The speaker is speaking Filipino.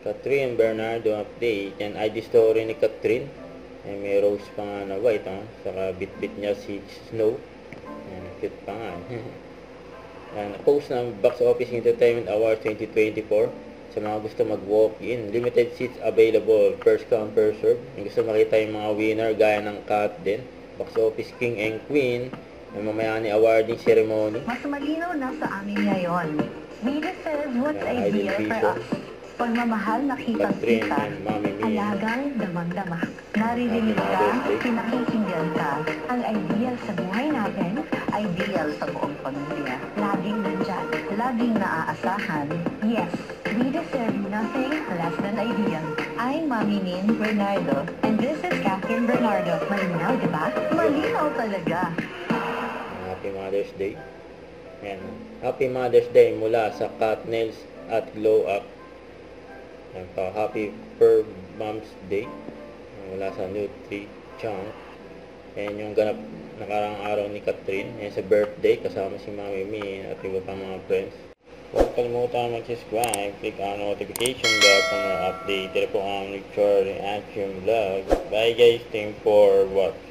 Catherine Bernardo update. Yan, ID story ni Catherine. Yan, may rose pa nga na white, ha? Saka bit-bit niya si Snow. Yan, cute pa nga. Yan, post ng Box Office Entertainment Award 2024. Sa mga gusto mag-walk-in, limited seats available, first come, first serve. Yung gusto makita yung mga winner, gaya ng Kat din. Box Office King and Queen. Yung mamayani awarding ceremony. Mas malinaw na sa amin ngayon. We deserve what's ideal for us. Pagmamahal na kitang-kita, alagang damang-dama. Naririnig ka, pinakikinggan ka. Ang ideal sa buhay natin, ideal sa buong pamilya. Laging nandyan, laging naaasahan. Yes, we deserve nothing less than ideal. I'm Mami Min Bernardo, and this is Catherine Bernardo. Malinaw, diba? Malinaw talaga. Happy Mother's Day. Ayan. Happy Mother's Day mula sa Cat Nails at Glow Up. Ayan pa. Happy Per Mom's Day mula sa Nutri Chunk. Ayan yung ganap nakarang araw ni Catherine. Ayan sa birthday kasama si Mami Min at iba pang mga friends. Huwag kalimutan mag-subscribe, click on notification bell para update. Ito po ang Richard Reaction Vlog. Bye guys, thanks for watching.